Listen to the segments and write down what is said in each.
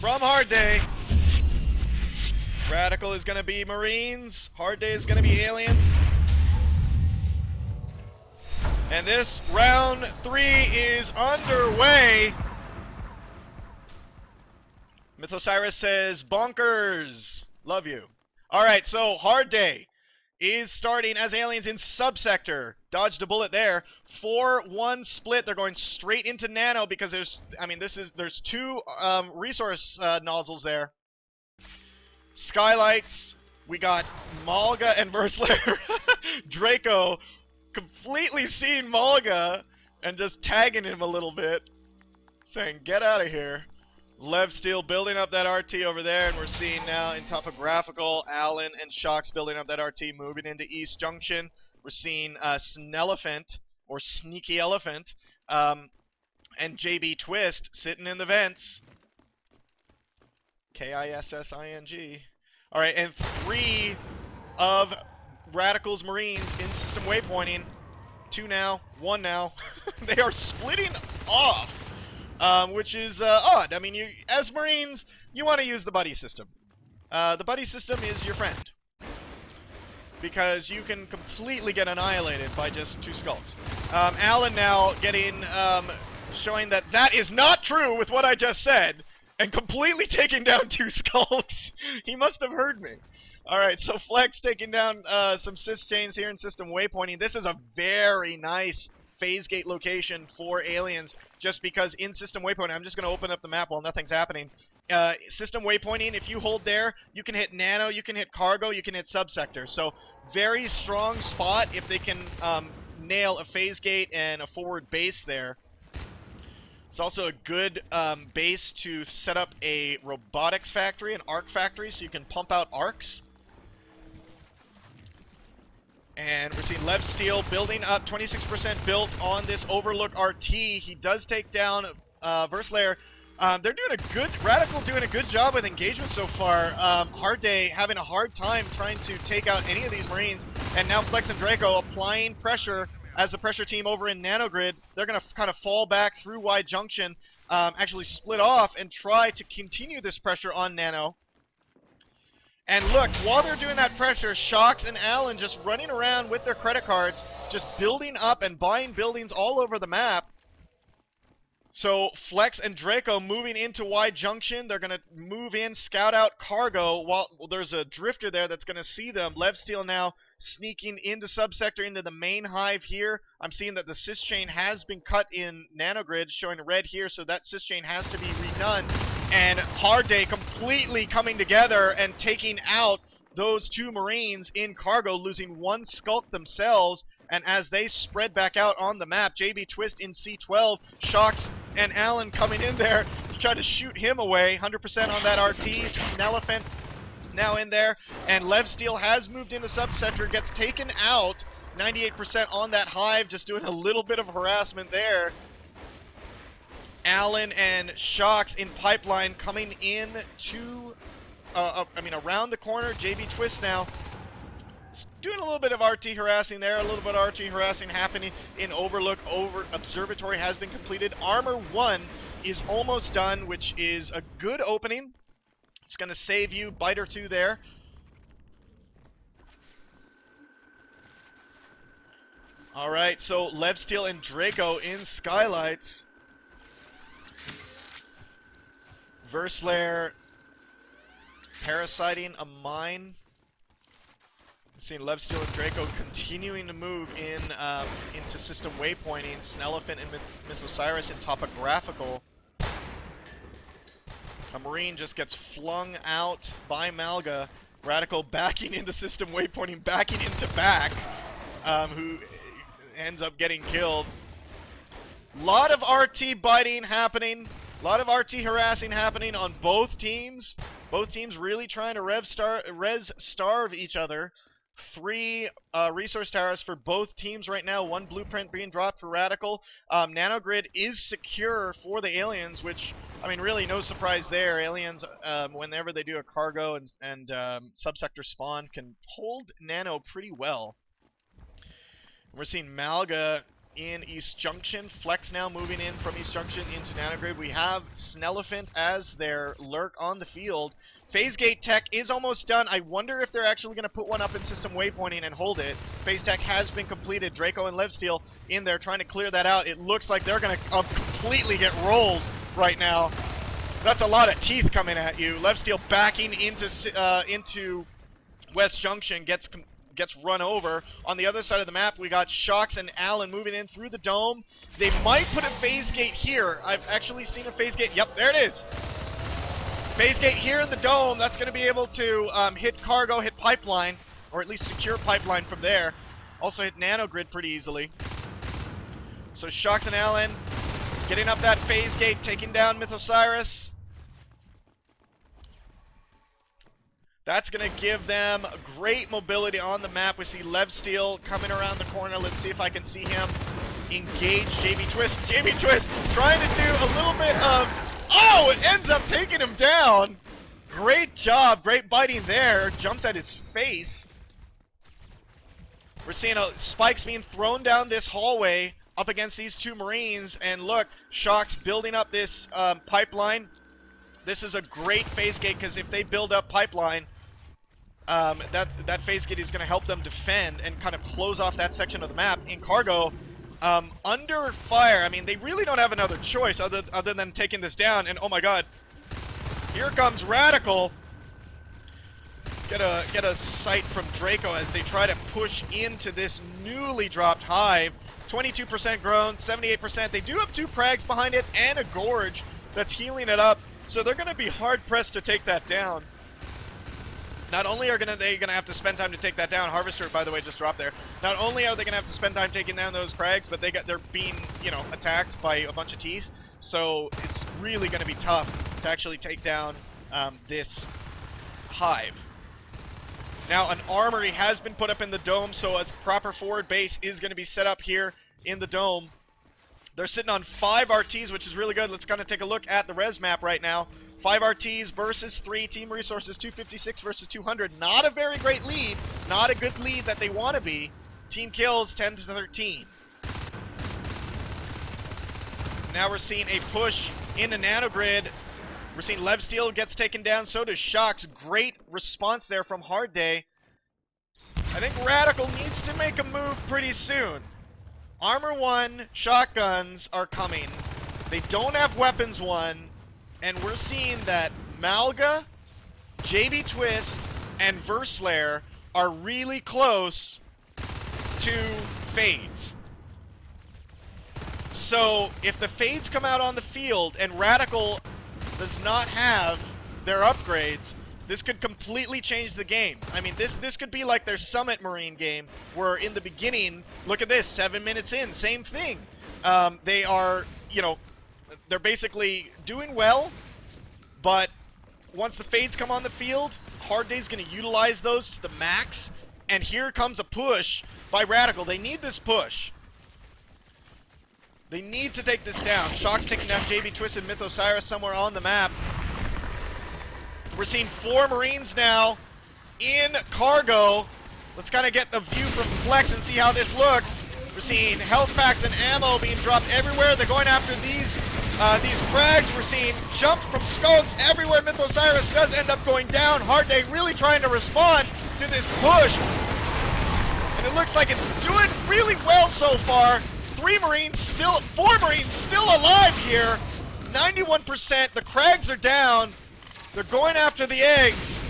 From Hard Day, RadicaL is going to be Marines, Hard Day is going to be aliens. And this round 3 is underway. Mythosiris says, bonkers. Love you. Alright, so Hard Day is starting as aliens in subsector. Dodged a bullet there. 4-1 split. They're going straight into nano because there's 2 resource nozzles there. Skylights. We got Malga and Verselayer. Draco completely seeing Malga and just tagging him a little bit, saying, get out of here. Lev Steel building up that RT over there, and we're seeing now in topographical, Allen and Shocks building up that RT, moving into East Junction. We're seeing Snelephant, or Sneaky Elephant, and JB Twist sitting in the vents. KISSING. Alright, and 3 of RadicaL's Marines in system waypointing. 2 now, 1 now. They are splitting off. Which is odd. I mean, as Marines, you want to use the buddy system. The buddy system is your friend, because you can completely get annihilated by just 2 skulks. Alan now getting showing that that is not true with what I just said, and completely taking down 2 skulks. He must have heard me. Alright, so Flex taking down some sys chains here in system waypointing. This is a very nice phase gate location for aliens, just because in system waypointing, I'm just going to open up the map while nothing's happening. System waypointing, if you hold there, you can hit nano, you can hit cargo, you can hit subsector. So very strong spot if they can nail a phase gate and a forward base there. It's also a good base to set up a robotics factory, an arc factory, so you can pump out arcs. And we're seeing Lev Steel building up, 26% built on this Overlook RT. He does take down Verselayer. They're doing a good, RadicaL doing a good job with engagement so far. Hard Day having a hard time trying to take out any of these Marines. And now Flex and Draco applying pressure as the pressure team over in Nanogrid. They're going to kind of fall back through Wide Junction, actually split off and try to continue this pressure on Nano. And look, while they're doing that pressure, Shocks and Allen just running around with their credit cards, just building up and buying buildings all over the map. So Flex and Draco moving into Wide Junction. They're going to move in, scout out cargo, while there's a drifter there that's going to see them. Lev Steel now sneaking into subsector, into the main hive here. I'm seeing that the sys chain has been cut in Nanogrid, showing red here, so that sys chain has to be redone. And Hard Day completely coming together and taking out those 2 Marines in cargo, losing 1 skulk themselves. And as they spread back out on the map, JB Twist in C12, Shocks and Allen coming in there to try to shoot him away. 100% on that RT. Snelephant now in there. And Lev Steel has moved into subsector, gets taken out. 98% on that hive, just doing a little bit of harassment there. Allen and Shocks in pipeline coming in to, around the corner. JB Twist now doing a little bit of RT harassing there, a little bit of RT harassing happening in Overlook. Observatory has been completed. Armor 1 is almost done, which is a good opening. It's going to save you bite or 2 there. Alright, so Lev Steel and Draco in Skylights. Verselayer parasiting a mine. Seeing Lev Steel and Draco continuing to move in into system waypointing. Snelephant and Mythosiris in topographical. A Marine just gets flung out by Malga. RadicaL backing into system waypointing, backing into back, who ends up getting killed. Lot of RT biting happening. A lot of RT harassing happening on both teams. Both teams really trying to res starve each other. 3 resource towers for both teams right now. 1 blueprint being dropped for RadicaL. Nanogrid is secure for the aliens, which, I mean, really no surprise there. Aliens, whenever they do a cargo and subsector spawn, can hold Nano pretty well. We're seeing Malga in East Junction. Flex now moving in from East Junction into Nanogrid. We have Snellefant as their lurk on the field. Phase Gate Tech is almost done. I wonder if they're actually going to put one up in system waypointing and hold it. Phase Tech has been completed. Draco and Levsteel in there trying to clear that out. It looks like they're going to completely get rolled right now. That's a lot of teeth coming at you. Levsteel backing into West Junction, gets run over. On the other side of the map, we got Shocks and Allen moving in through the dome. They might put a phase gate here. I've actually seen a phase gate. Yep, there it is. Phase gate here in the dome. That's going to be able to hit cargo, hit pipeline, or at least secure pipeline from there. Also hit Nanogrid pretty easily. So Shocks and Allen getting up that phase gate, taking down Mythosiris. That's going to give them great mobility on the map. We see Levsteel coming around the corner. Let's see if I can see him engage JB Twist. JB Twist trying to do a little bit of... Oh, it ends up taking him down. Great job. Great biting there. Jumps at his face. We're seeing spikes being thrown down this hallway up against these two Marines. And look, Shocks building up this pipeline. This is a great phase gate because if they build up pipeline, that phase gate is going to help them defend and kind of close off that section of the map. In cargo, under fire, I mean, they really don't have another choice other than taking this down. And oh my god, here comes RadicaL. Let's get a sight from Draco as they try to push into this newly dropped hive. 22% grown, 78%. They do have 2 Crags behind it and a Gorge that's healing it up. So they're going to be hard-pressed to take that down. Not only are they going to have to spend time to take that down, Harvester, by the way, just dropped there. Not only are they going to have to spend time taking down those Crags, but they're being, you know, attacked by a bunch of teeth. So it's really going to be tough to actually take down this hive. Now, an armory has been put up in the dome, so a proper forward base is going to be set up here in the dome. They're sitting on 5 RTs, which is really good. Let's kind of take a look at the res map right now. 5 RTs versus 3. Team resources 256 versus 200. Not a very great lead. Not a good lead that they want to be. Team kills 10 to 13. Now we're seeing a push into Nanogrid. We're seeing Levsteel gets taken down. So does Shocks. Great response there from hard.day. I think RadicaL needs to make a move pretty soon. Armor 1 shotguns are coming. They don't have weapons 1, and we're seeing that Malga, JB Twist, and Verslayer are really close to Fades. So if the Fades come out on the field and RadicaL does not have their upgrades, this could completely change the game. I mean, this could be like their Summit Marine game, where in the beginning, look at this, 7 minutes in, same thing. They are, you know, they're basically doing well, but once the Fades come on the field, hard.day's going to utilize those to the max, and here comes a push by RadicaL. They need this push. They need to take this down. Shock's taking down JB Twist and Mythosiris somewhere on the map. We're seeing 4 Marines now in cargo. Let's kind of get the view from Flex and see how this looks. We're seeing health packs and ammo being dropped everywhere. They're going after these Crags. We're seeing jumps from skulls everywhere. Mythosiris does end up going down. hard.day really trying to respond to this push. And it looks like it's doing really well so far. 4 Marines still alive here. 91%. The Crags are down. They're going after the eggs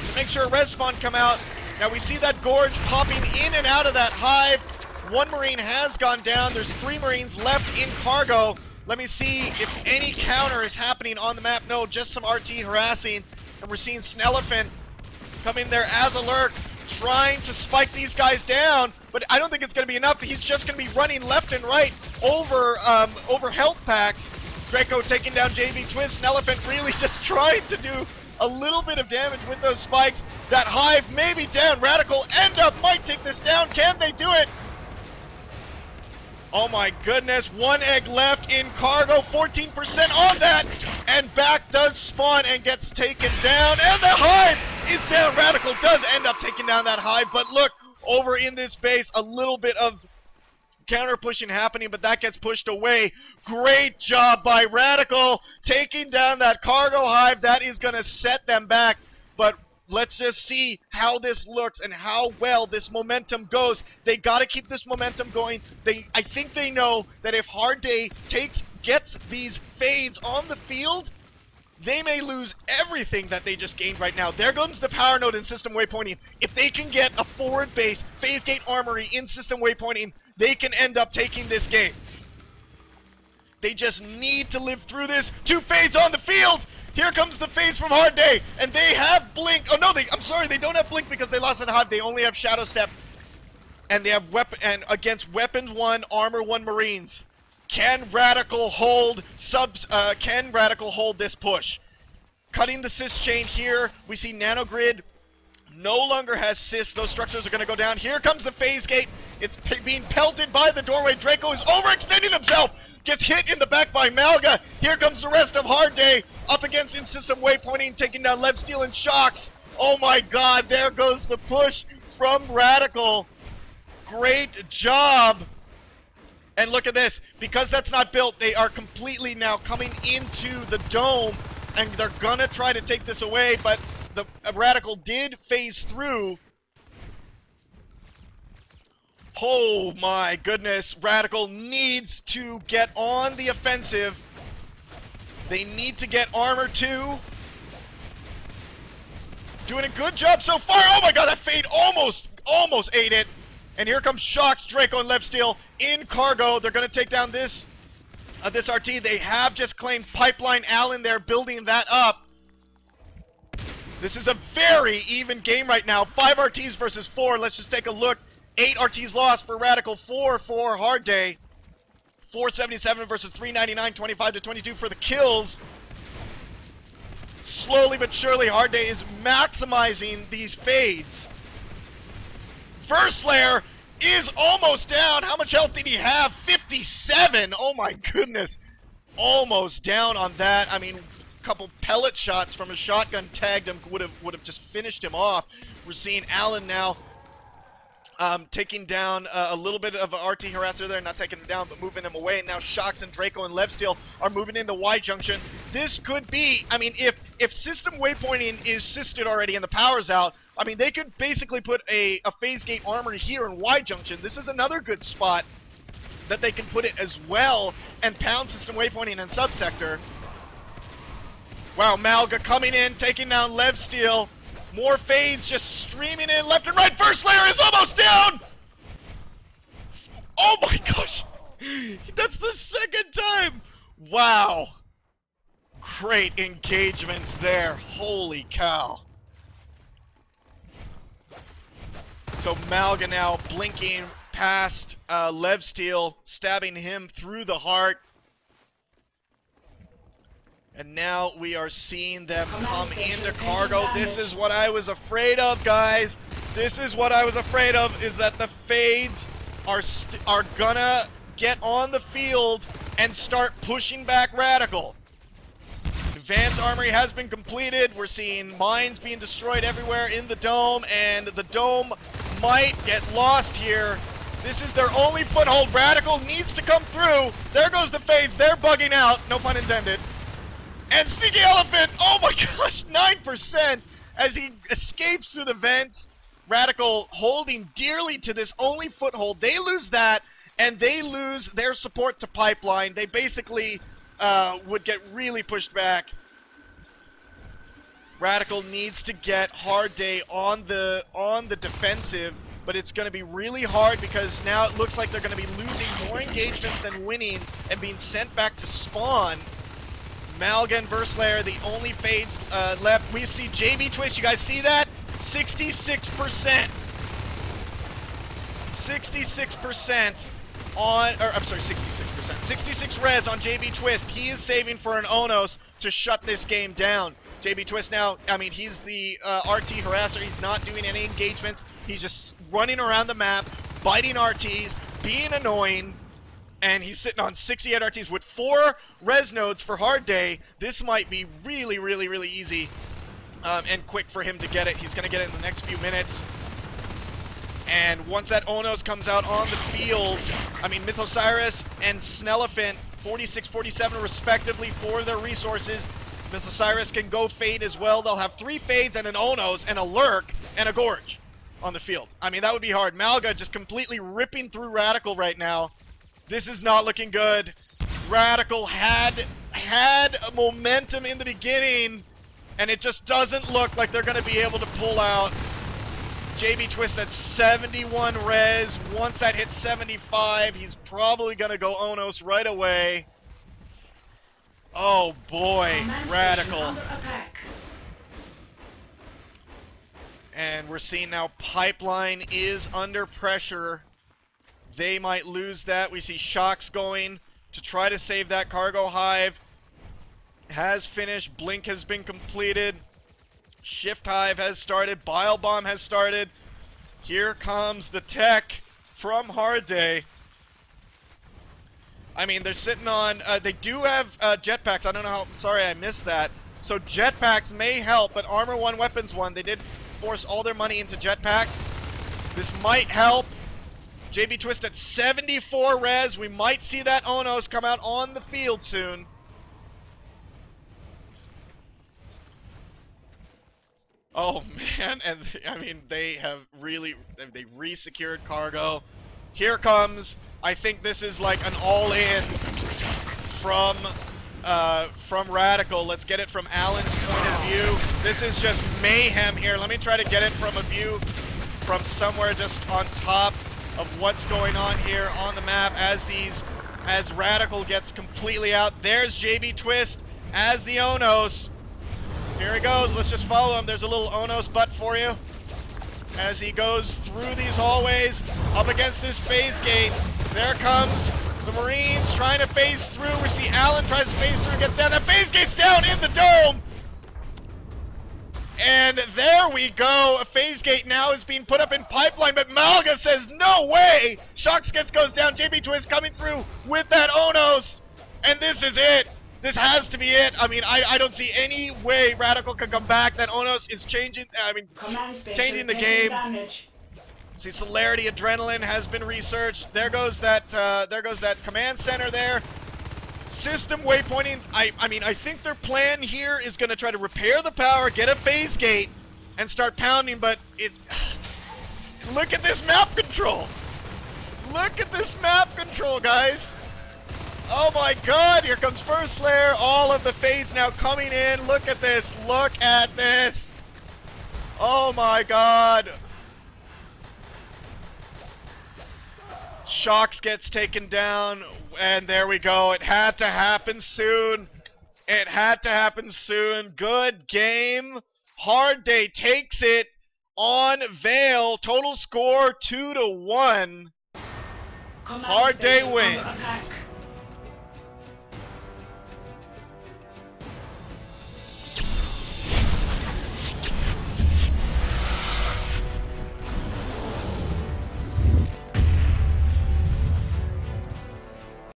to make sure a respawn come out. Now we see that Gorge popping in and out of that hive. 1 Marine has gone down. There's 3 Marines left in cargo. Let me see if any counter is happening on the map. No, just some RT harassing. And we're seeing Snellefant coming there as a lurk, trying to spike these guys down. But I don't think it's going to be enough. He's just going to be running left and right over health packs. Draco taking down JB Twist. Snellefant really just trying to do a little bit of damage with those spikes. That hive may be down. RadicaL might take this down. Can they do it? Oh my goodness. 1 egg left in cargo. 14% on that. And back does spawn and gets taken down. And the hive is down. RadicaL does end up taking down that hive. But look, over in this base, a little bit of counter pushing happening, but that gets pushed away. Great job by RadicaL taking down that cargo hive. That is going to set them back, but let's just see how this looks and how well this momentum goes. They got to keep this momentum going. I think they know that if hard.day gets these fades on the field, they may lose everything that they just gained right now. There comes the power node in system waypointing. If they can get a forward base, phase gate armory in system waypointing, they can end up taking this game. They just need to live through this. 2 fades on the field. Here comes the phase from hard.day, and they have blink. Oh no, I'm sorry, they don't have blink because they lost at hive. They only have shadow step, and they have weapon and against weapons 1, armor 1 marines. Can RadicaL hold Can RadicaL hold this push? Cutting the cis chain here. We see nanogrid no longer has cis. Those structures are going to go down. Here comes the phase gate. It's being pelted by the doorway. Draco is overextending himself. Gets hit in the back by Malga. Here comes the rest of hard.day up against in-system waypointing, taking down Levsteel and Shocks. Oh my god, there goes the push from RadicaL. Great job. And look at this, because that's not built, they are completely now coming into the dome, and they're gonna try to take this away, but the RadicaL did phase through. Oh my goodness, RadicaL needs to get on the offensive. They need to get armor too. Doing a good job so far. Oh my god, that fade almost ate it. And here comes Shocks, Draco, and Levsteel in cargo. They're going to take down this RT. They have just claimed Pipeline Allen. They're building that up. This is a very even game right now. 5 RTs versus 4. Let's just take a look. 8 RTs lost for RadicaL, 4 for hard.day. 477 versus 399, 25-22 for the kills. Slowly but surely, hard.day is maximizing these fades. First layer is almost down. How much health did he have? 57. Oh my goodness. Almost down on that. I mean, a couple pellet shots from a shotgun tagged him would have just finished him off. We're seeing Allen now taking down a little bit of an RT harasser there, not taking him down, but moving him away. And now Shocks and Draco and Levsteel are moving into Y junction. This could be, I mean, if system waypointing is sisted already and the power's out, I mean, they could basically put a phase gate armory here in Y junction. This is another good spot that they can put it as well and pound system waypointing and subsector. Wow, Malga coming in, taking down Levsteel. More fades just streaming in left and right. First layer is almost down. Oh my gosh. That's the second time. Wow. Great engagements there. Holy cow. So Malga now blinking past Levsteel, stabbing him through the heart. And now we are seeing them come into cargo. This is what I was afraid of, guys. This is what I was afraid of, is that the fades are gonna get on the field and start pushing back RadicaL. Advanced armory has been completed. We're seeing mines being destroyed everywhere in the dome, and the dome might get lost here. This is their only foothold. RadicaL needs to come through. There goes the fades. They're bugging out. No pun intended. And Sneaky Elephant, oh my gosh, 9% as he escapes through the vents. RadicaL holding dearly to this only foothold. They lose that, and they lose their support to Pipeline. They basically would get really pushed back. RadicaL needs to get hard.day on the defensive, but it's going to be really hard because now it looks like they're going to be losing more engagements than winning and being sent back to spawn. Malga and Verslayer, the only fades left. We see JB Twist. You guys see that? 66%. 66% on, or I'm sorry, 66%. 66 reds on JB Twist. He is saving for an Onos to shut this game down. JB Twist now, I mean, he's the RT harasser. He's not doing any engagements. He's just running around the map, biting RTs, being annoying. And he's sitting on 68 RTs with 4 res nodes for hard.day. This might be really, really, really easy and quick for him to get it. He's going to get it in the next few minutes. And once that Onos comes out on the field, I mean, Mythosiris and Snelephant, 46-47 respectively for their resources. Mythosiris can go fade as well. They'll have 3 fades and an Onos and a Lurk and a Gorge on the field. I mean, that would be hard. Malga just completely ripping through RadicaL right now. This is not looking good. RadicaL had a momentum in the beginning, and it just doesn't look like they're going to be able to pull out. JB Twist at 71 res. Once that hits 75, he's probably going to go Onos right away. Oh boy, RadicaL. And we're seeing now Pipeline is under pressure. They might lose that. We see Shocks going to try to save that cargo hive. Has finished. Blink has been completed. Shift Hive has started. Bile Bomb has started. Here comes the tech from hard.day. I mean, they're sitting on... they do have jetpacks. I don't know how... Sorry, I missed that. So jetpacks may help, but Armor 1, Weapons 1, they did force all their money into jetpacks. This might help. JB Twist at 74 res. We might see that Onos come out on the field soon. Oh man, and I mean, they have really, they re-secured cargo. Here comes, I think this is like an all-in from RadicaL. Let's get it from Alan's point of view. This is just mayhem here. Let me try to get it from a view from somewhere just on top of what's going on here on the map as RadicaL gets completely out. There's JB Twist as the Onos. Here he goes. Let's just follow him. There's a little Onos butt for you as he goes through these hallways up against this phase gate. There comes the Marines trying to phase through. We see Alan tries to phase through, gets down. That phase gate's down in the dome. And there we go. A phase gate now is being put up in Pipeline, but Malga says no way. Shocks goes down. JB Twist coming through with that Onos. And this is it. This has to be it. I mean, I don't see any way RadicaL can come back. That Onos is changing, changing the game. See, Celerity Adrenaline has been researched. There goes that command center there. System waypointing. I mean, I think their plan here is going to try to repair the power, get a phase gate, and start pounding, but it's... Look at this map control. Look at this map control, guys. Oh my god, here comes First Layer. All of the fades now coming in. Look at this. Look at this. Oh my god. Shocks gets taken down, and there we go. It had to happen soon. It had to happen soon. Good game. hard.day takes it on Veil. Total score 2-1. hard.day wins.